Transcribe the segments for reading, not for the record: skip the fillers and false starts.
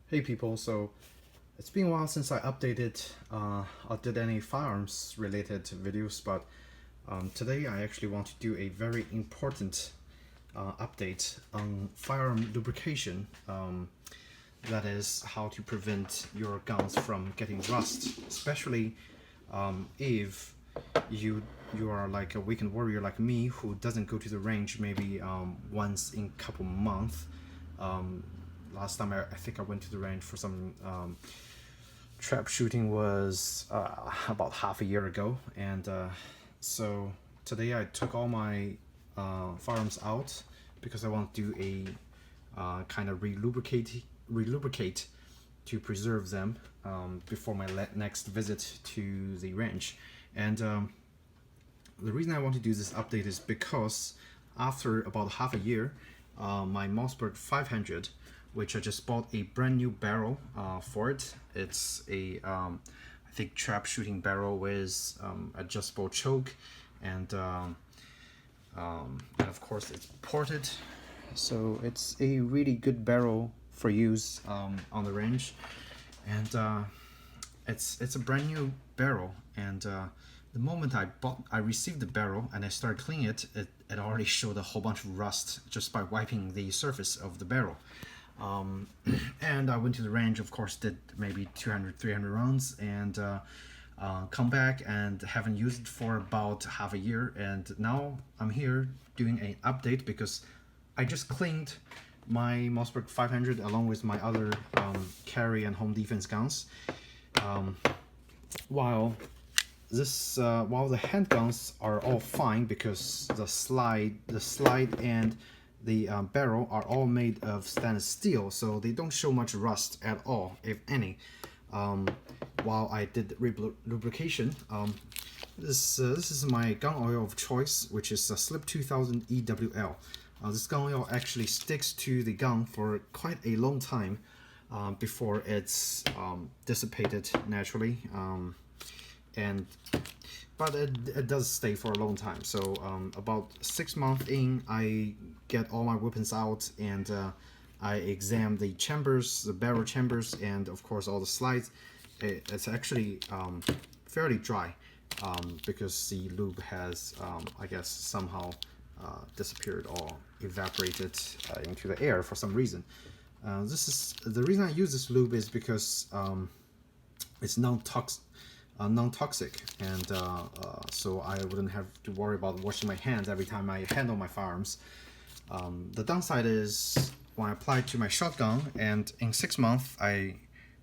Hey people, so it's been a while since I updated or did any firearms related videos, but today I actually want to do a very important update on firearm lubrication. That is how to prevent your guns from getting rust, especially if you are like a weekend warrior like me who doesn't go to the range maybe once in a couple months. Last time I think I went to the range for some trap shooting was about half a year ago, and so today I took all my firearms out because I want to do a kind of relubricate to preserve them before my next visit to the range. And the reason I want to do this update is because after about half a year, my Mossberg 500, which I just bought a brand new barrel for it. It's a I think trap shooting barrel with adjustable choke, and of course it's ported, so it's a really good barrel for use on the range. And it's a brand new barrel, and the moment I received the barrel and I started cleaning it, it already showed a whole bunch of rust just by wiping the surface of the barrel. And I went to the range, of course, did maybe 200-300 rounds, and come back and haven't used it for about half a year. And now I'm here doing an update because I just cleaned my Mossberg 500 along with my other carry and home defense guns. While the handguns are all fine because the slide and the barrel are all made of stainless steel, so they don't show much rust at all, if any. While I did lubrication, this is my gun oil of choice, which is a Slip 2000 EWL. This gun oil actually sticks to the gun for quite a long time before it's dissipated naturally. But it does stay for a long time. So about 6 months in, I get all my weapons out, and I examine the chambers, the barrel chambers, and of course all the slides. It's actually fairly dry because the lube has, I guess, somehow disappeared or evaporated into the air for some reason. This is the reason I use this lube is because it's non-toxic, and so I wouldn't have to worry about washing my hands every time I handle my firearms. The downside is when I apply it to my shotgun, and in 6 months I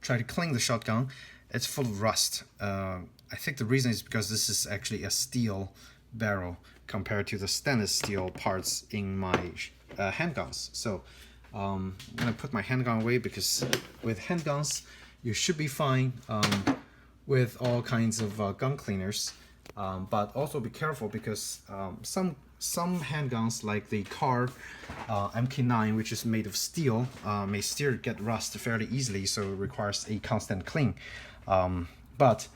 try to clean the shotgun, it's full of rust. I think the reason is because this is actually a steel barrel compared to the stainless steel parts in my handguns. So I'm gonna put my handgun away because with handguns you should be fine with all kinds of gun cleaners, but also be careful because some handguns like the Car MK9, which is made of steel, may still get rust fairly easily, so it requires a constant clean. But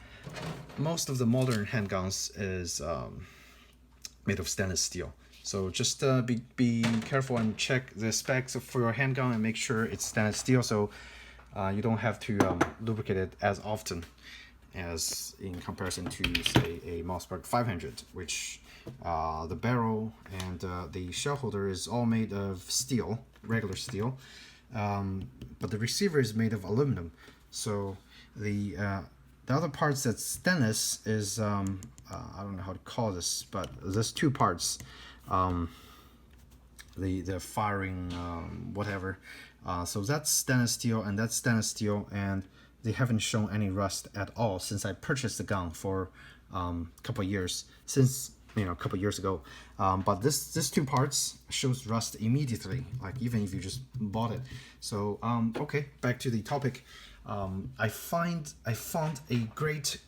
most of the modern handguns is made of stainless steel. So just be careful and check the specs for your handgun and make sure it's stainless steel, so you don't have to lubricate it as often as in comparison to, say, a Mossberg 500, which the barrel and the shell holder is all made of steel, regular steel, but the receiver is made of aluminum. So the other parts that's stainless is I don't know how to call this, but there's two parts, the firing whatever. So that's stainless steel and that's stainless steel, and they haven't shown any rust at all since I purchased the gun for a couple years ago. But this two parts shows rust immediately, like even if you just bought it. So okay, back to the topic. I found a great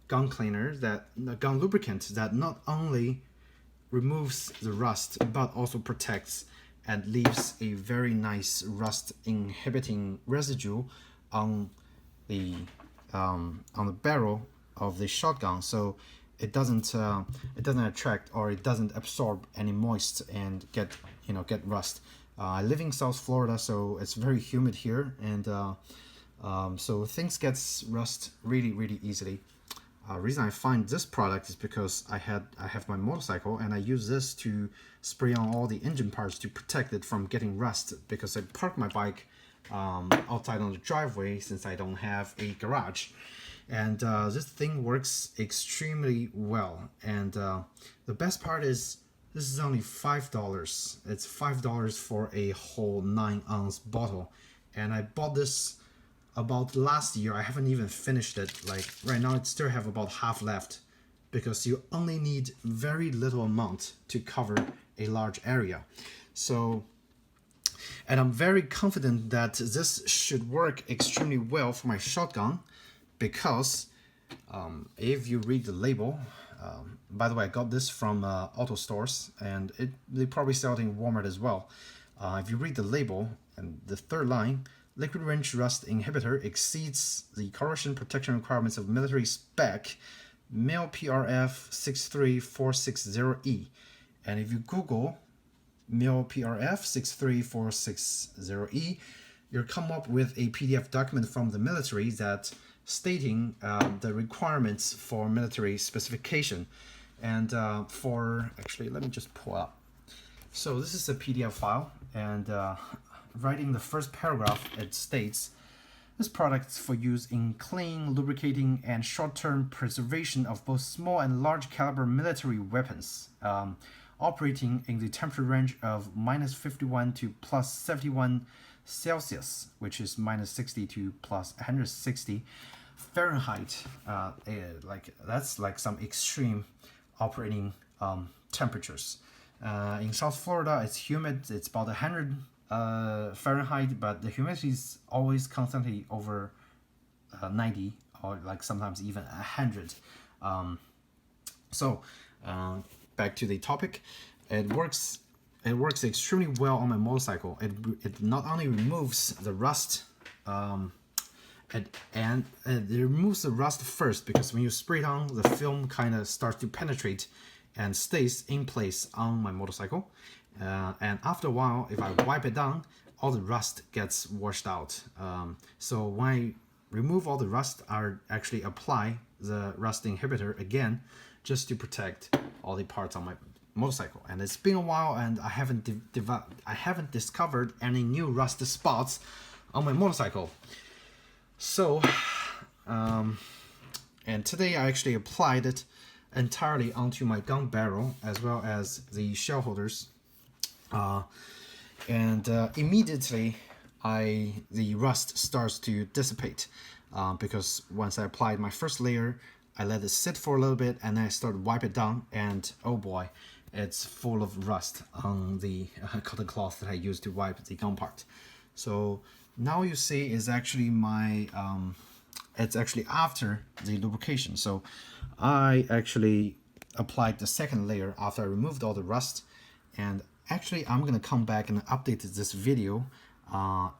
gun cleaner, a gun lubricant that not only removes the rust but also protects and leaves a very nice rust inhibiting residue on the barrel of the shotgun, so it doesn't attract or it doesn't absorb any moist and get rust. I live in South Florida, so it's very humid here, and so things gets rust really easily. Reason I find this product is because I have my motorcycle, and I use this to spray on all the engine parts to protect it from getting rust, because I park my bike outside on the driveway since I don't have a garage. And this thing works extremely well, and the best part is this is only $5. It's $5 for a whole 9-ounce bottle, and I bought this about last year. I haven't even finished it. Like right now, it still have about half left, because you only need very little amount to cover a large area. So, and I'm very confident that this should work extremely well for my shotgun, because if you read the label, by the way, I got this from auto stores, and they probably sell it in Walmart as well. If you read the label and the third line, liquid range rust inhibitor exceeds the corrosion protection requirements of military spec MIL PRF 63460E. And if you Google MIL PRF 63460E, you'll come up with a PDF document from the military that stating the requirements for military specification. And actually, let me just pull up. So this is a PDF file, and right in the first paragraph, it states, this product is for use in cleaning, lubricating, and short-term preservation of both small and large caliber military weapons, operating in the temperature range of -51 to +71 Celsius, which is -60 to +160 Fahrenheit. That's like some extreme operating temperatures. In South Florida, it's humid. It's about 100 Fahrenheit, but the humidity is always constantly over 90, or like sometimes even 100. Back to the topic. It works extremely well on my motorcycle. It not only removes the rust, it removes the rust first, because when you spray it on, the film kind of starts to penetrate and stays in place on my motorcycle. And after a while, if I wipe it down, all the rust gets washed out. So when I remove all the rust, I actually apply the rust inhibitor again, just to protect all the parts on my motorcycle. And it's been a while, and I haven't discovered any new rust spots on my motorcycle. So, and today I actually applied it entirely onto my gun barrel as well as the shell holders, and immediately the rust starts to dissipate, because once I applied my first layer, I let it sit for a little bit, and then I started to wipe it down, and oh boy, it's full of rust on the cotton cloth that I used to wipe the gun part. So now you see is actually my it's actually after the lubrication. So I actually applied the second layer after I removed all the rust, and actually I'm gonna come back and update this video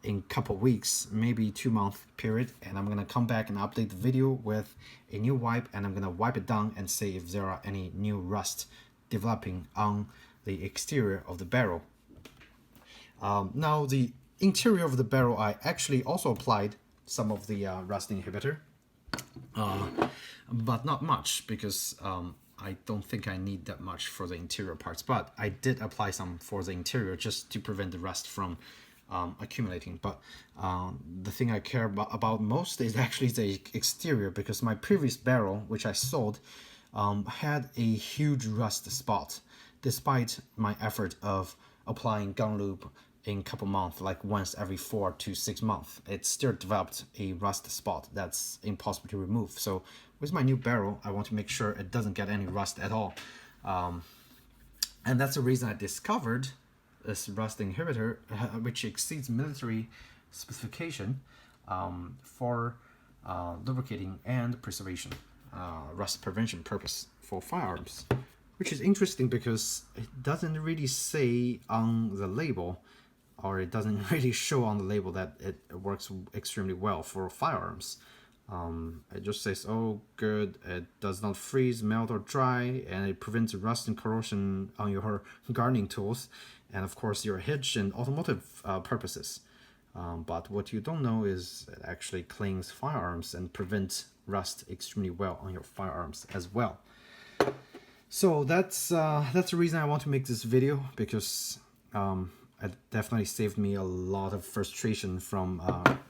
in a couple weeks, maybe 2-month period, and I'm gonna come back and update the video with a new wipe, and I'm gonna wipe it down and see if there are any new rust developing on the exterior of the barrel. Now the interior of the barrel, I actually also applied some of the rust inhibitor, but not much, because I don't think I need that much for the interior parts, but I did apply some for the interior just to prevent the rust from accumulating. But the thing I care about most is actually the exterior, because my previous barrel, which I sold, had a huge rust spot, despite my effort of applying gun lube in a couple months, like once every 4 to 6 months. It still developed a rust spot that's impossible to remove. So with my new barrel, I want to make sure it doesn't get any rust at all. And that's the reason I discovered this rust inhibitor, which exceeds military specification for lubricating and preservation, rust prevention purpose for firearms, which is interesting because it doesn't really say on the label, or it doesn't really show on the label, that it works extremely well for firearms. It just says, oh, good, it does not freeze, melt, or dry, and it prevents rust and corrosion on your gardening tools, and of course your hitch and automotive purposes. But what you don't know is it actually cleans firearms and prevents rust extremely well on your firearms as well. So that's the reason I want to make this video, because it definitely saved me a lot of frustration from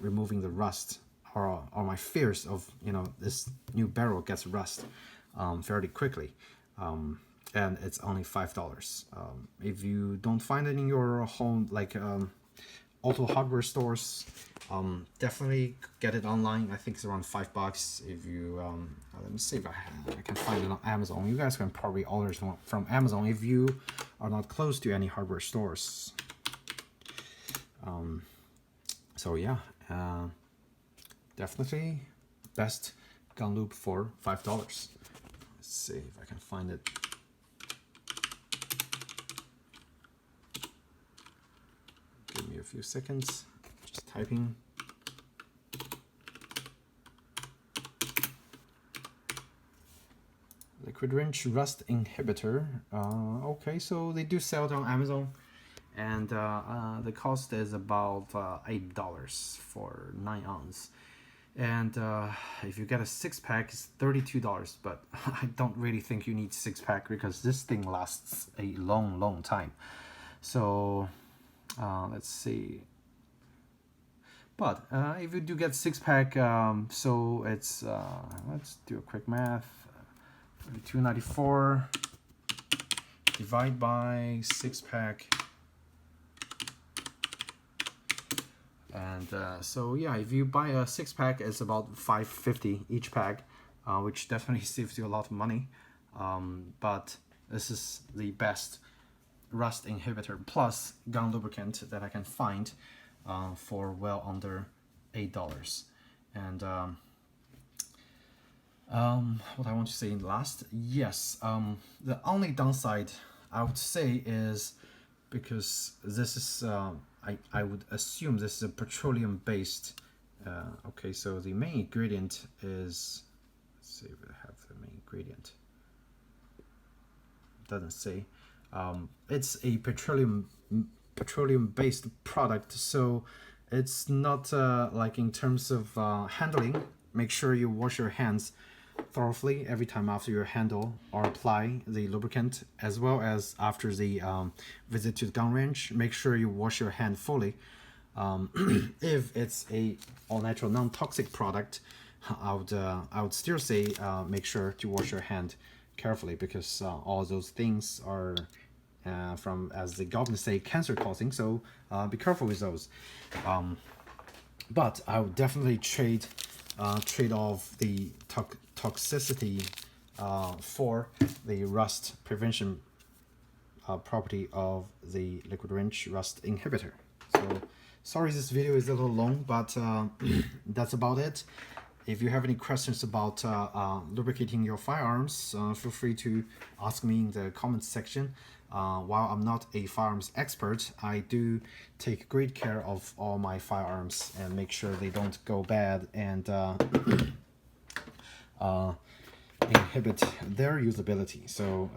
removing the rust, or my fears of, you know, this new barrel gets rust fairly quickly. And it's only $5. If you don't find it in your home, like auto hardware stores, definitely get it online. I think it's around $5. If you let me see if I can find it on Amazon. You guys can probably order it from Amazon if you are not close to any hardware stores. So yeah, definitely best gun lube for $5. Let's see if I can find it. Give me a few seconds, just typing. Liquid wrench rust inhibitor. Okay, so they do sell it on Amazon, and the cost is about $8 for 9 ounce. And if you get a 6-pack, it's $32, but I don't really think you need 6-pack because this thing lasts a long time. So let's see. But if you do get 6-pack, so it's let's do a quick math. $2.94 divide by 6-pack, and so yeah, if you buy a 6-pack, it's about $5.50 each pack, which definitely saves you a lot of money. But this is the best rust inhibitor plus gun lubricant that I can find for well under $8. And what I want to say last, yes, the only downside I would say is, because this is I would assume this is a petroleum based okay, so the main ingredient is, let's see if I have the main ingredient. It doesn't say. It's a petroleum based product, so it's not like in terms of handling. Make sure you wash your hands thoroughly every time after you handle or apply the lubricant, as well as after the visit to the gun range. Make sure you wash your hand fully. If it's a all-natural non-toxic product, I would still say make sure to wash your hand carefully, because all those things are from, as the government say, cancer causing, so be careful with those. But I would definitely trade off the toxicity for the rust prevention property of the liquid wrench rust inhibitor. So sorry this video is a little long, but that's about it. If you have any questions about lubricating your firearms, feel free to ask me in the comments section. While I'm not a firearms expert, I do take great care of all my firearms and make sure they don't go bad and inhibit their usability. So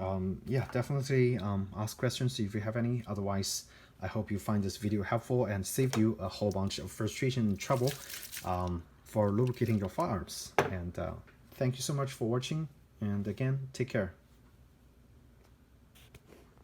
yeah, definitely ask questions if you have any. Otherwise, I hope you find this video helpful and saved you a whole bunch of frustration and trouble for lubricating your firearms. And thank you so much for watching, and again, take care.